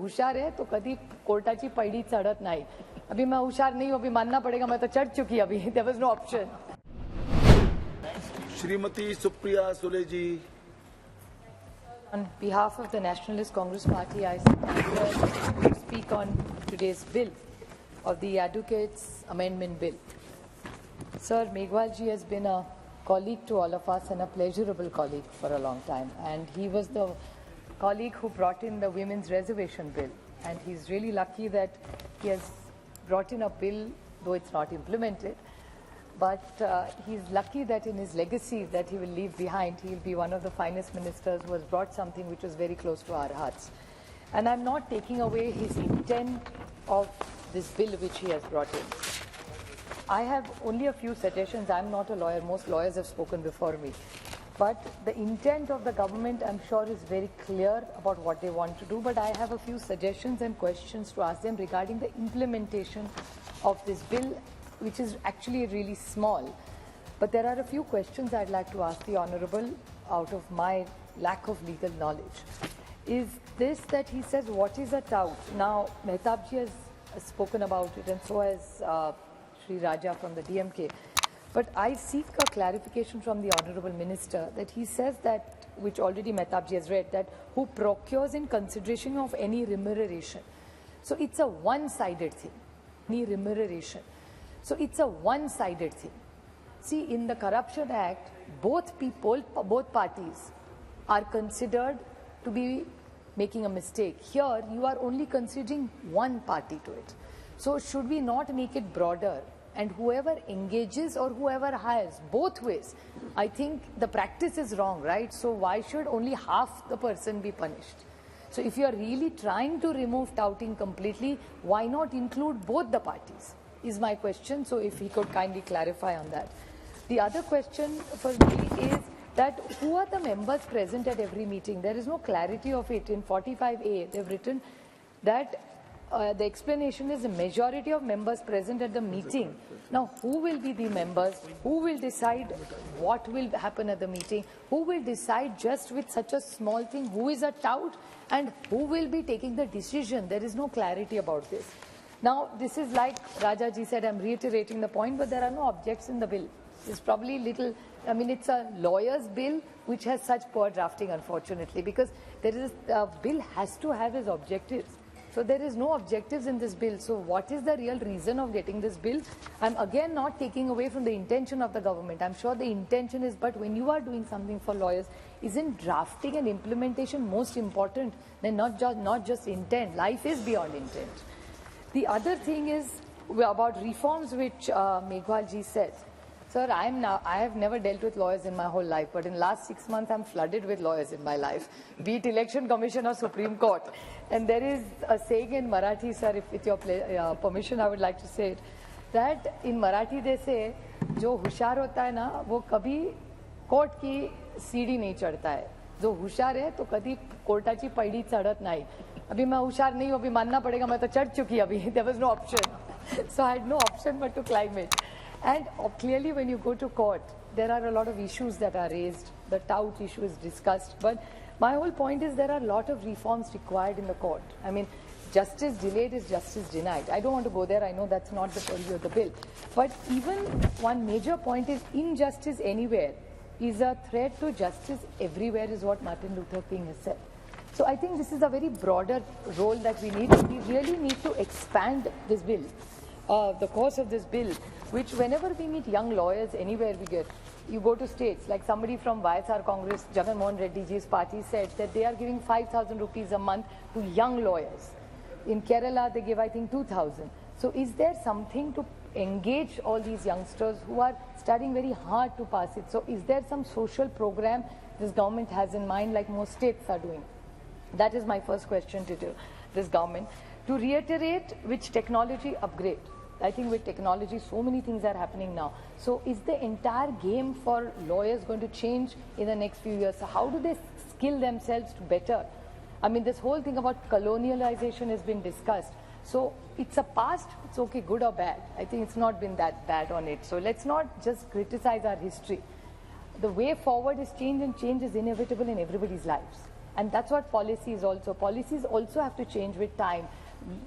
हुशार है तो कभी कोर्टाची पैडी चढ़त नहीं. अभी मैं हुशार नहीं हूं, अभी मानना पड़ेगा मैं तो चढ़ चुकी अभी. There was no option. Shrimati Supriya Sule ji. On behalf of the Nationalist Congress Party, I stand here to speak on today's bill of the Advocates Amendment Bill. Sir, Meghwalji has been a colleague to all of us and a pleasurable colleague for a long time. And he was the colleague who brought in the Women's Reservation Bill. And he's really lucky that he has brought in a bill, though it's not implemented. But he's lucky that in his legacy that he will leave behind, he'll be one of the finest ministers who has brought something which was very close to our hearts. And I'm not taking away his intent of this bill which he has brought in. I have only a few suggestions. I'm not a lawyer. Most lawyers have spoken before me. But the intent of the government, I'm sure, is very clear about what they want to do. But I have a few suggestions and questions to ask them regarding the implementation of this bill, which is actually really small. But there are a few questions I'd like to ask the Honourable out of my lack of legal knowledge. Is this that he says, what is a tout? Now, Mehtabji has spoken about it, and so has Sri Raja from the DMK. But I seek a clarification from the Honourable Minister that he says that, which already Mehtabji has read, that who procures in consideration of any remuneration. So it's a one-sided thing, any remuneration. So it's a one-sided thing. See, in the Corruption Act, both parties are considered to be making a mistake. Here, you are only considering one party to it. So should we not make it broader? And whoever engages or whoever hires, both ways, I think the practice is wrong, right? So why should only half the person be punished? So if you are really trying to remove touting completely, why not include both the parties? Is my question. So if he could kindly clarify on that. The other question for me is that who are the members present at every meeting? There is no clarity of it. In 45A, they've written that the explanation is the majority of members present at the meeting. Now, who will be the members? Who will decide what will happen at the meeting? Who will decide just with such a small thing who is a tout and who will be taking the decision? There is no clarity about this. Now, this is like Rajaji said, I'm reiterating the point, but there are no objects in the bill. It's probably little, I mean, it's a lawyer's bill which has such poor drafting, unfortunately, because there is, bill has to have its objectives. So there is no objectives in this bill. So what is the real reason of getting this bill? I'm again not taking away from the intention of the government. I'm sure the intention is, but when you are doing something for lawyers, isn't drafting and implementation most important than not just intent? Life is beyond intent. The other thing is about reforms which Meghwalji said. Sir, I have never dealt with lawyers in my whole life, but in the last 6 months I'm flooded with lawyers in my life, be it Election Commission or Supreme Court. And there is a saying in Marathi, sir, if with your permission I would like to say it, that in Marathi they say, जो हुशार होता है ना, वो कभी court की सीढ़ी नहीं चढ़ता है. जो हुशार है तो कभी कोर्टाची पैडी चढ़त नहीं. अभी मैं हुशार नहीं हूं, अभी मानना पड़ेगा मैं तो चढ़ चुकी अभी. There was no option. So I had no option but to climb it. And clearly when you go to court, there are a lot of issues that are raised. The tout issue is discussed. But my whole point is there are a lot of reforms required in the court. I mean, justice delayed is justice denied. I don't want to go there. I know that's not the purview of the bill. But even one major point is injustice anywhere is a threat to justice everywhere is what Martin Luther King has said. So I think this is a very broader role that we need. We really need to expand this bill, the course of this bill, which whenever we meet young lawyers anywhere we get, you go to states, like somebody from YSR Congress, Jagan Mohan Reddy ji's party said that they are giving 5,000 rupees a month to young lawyers. In Kerala, they give, I think, 2,000. So is there something to engage all these youngsters who are studying very hard to pass it? So is there some social program this government has in mind, like most states are doing? That is my first question to this government. To reiterate, which technology upgrade? I think with technology, so many things are happening now. So is the entire game for lawyers going to change in the next few years? So how do they skill themselves to better? I mean, this whole thing about colonialization has been discussed. So it's a past, it's okay, good or bad. I think it's not been that bad on it. So let's not just criticize our history. The way forward is change, and change is inevitable in everybody's lives. And that's what policies also. Policies also have to change with time.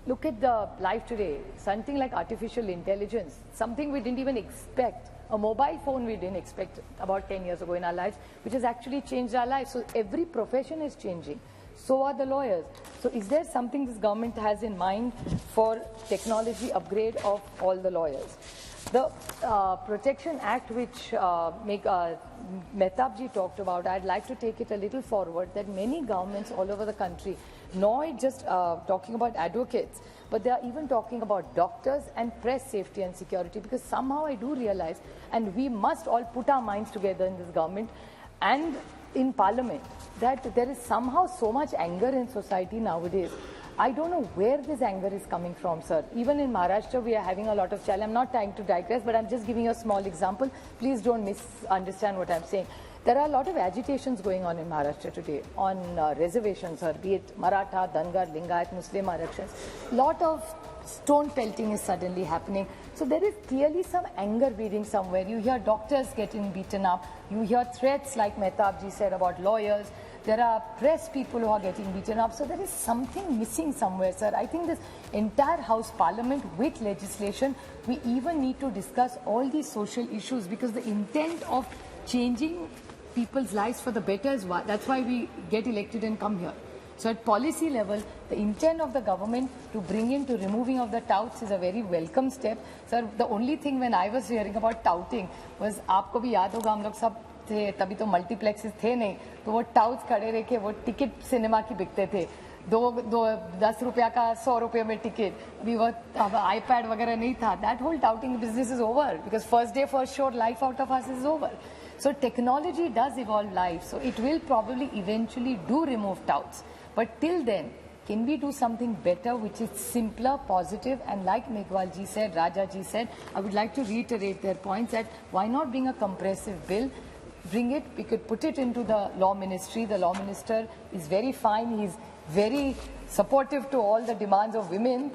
Look at the life today. Something like artificial intelligence, something we didn't even expect. A mobile phone we didn't expect about 10 years ago in our lives, which has actually changed our lives. So every profession is changing. So are the lawyers. So is there something this government has in mind for technology upgrade of all the lawyers? The Protection Act which Mehtabji talked about, I'd like to take it a little forward, that many governments all over the country, not just talking about advocates, but they are even talking about doctors and press safety and security, because somehow I do realize, and we must all put our minds together in this government and in parliament, that there is somehow so much anger in society nowadays. I don't know where this anger is coming from, sir. Even in Maharashtra, we are having a lot of challenge. I'm not trying to digress, but I'm just giving you a small example. Please don't misunderstand what I'm saying. There are a lot of agitations going on in Maharashtra today on reservations, sir, be it Maratha, Dangar, Lingayat, Muslim Arakshans. Lot of stone pelting is suddenly happening. So there is clearly some anger breeding somewhere. You hear doctors getting beaten up. You hear threats like Mehtabji said about lawyers. There are press people who are getting beaten up. So there is something missing somewhere, sir. I think this entire House Parliament with legislation, we even need to discuss all these social issues, because the intent of changing people's lives for the better is that's why we get elected and come here. So at policy level, the intent of the government to bring in to removing of the touts is a very welcome step. Sir, the only thing when I was hearing about touting was, आपको भी याद होगा हम लोग सब थे, तभी तो मल्टीप्लेक्सेस थे नहीं, तो वो टाउट्स खड़े रह के वो टिकट सिनेमा की बिकते थे, 10 रुपया का 100 रुपये में टिकट, अभी वो आईपैड वगैरह नहीं था. That whole touting business is over, because first day first show, life out of us is over. So technology does evolve life, so it will probably eventually do remove touts. But till then, can we do something better which is simpler, positive, and like Meghwal ji said, Raja ji said, I would like to reiterate their points that why not bring a compressive bill, bring it, we could put it into the law ministry. The law minister is very fine, he's very supportive to all the demands of women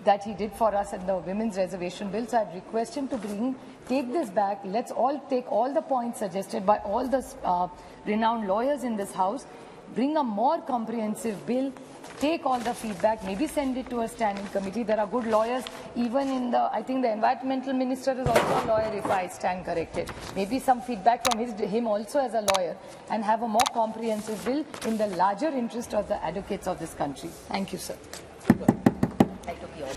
that he did for us in the women's reservation bill. So I'd request him to take this back. Let's all take all the points suggested by all the renowned lawyers in this house, bring a more comprehensive bill, take all the feedback, maybe send it to a standing committee. There are good lawyers, even in the, I think the environmental minister is also a lawyer if I stand corrected. Maybe some feedback from him also as a lawyer, and have a more comprehensive bill in the larger interest of the advocates of this country. Thank you, sir. I took your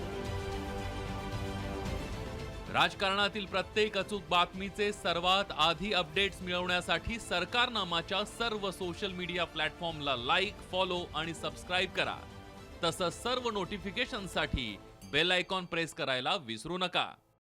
राजकारणातील प्रत्येक अचूक बातमीचे सर्वात आधी updates मिळवण्यासाठी सरकारनामाच्या सर्व social media प्लॅटफॉर्मला like, follow आणि subscribe करा. तसंच सर्व नोटिफिकेशनसाठी बेल आयकॉन प्रेस करायला विसरू नका.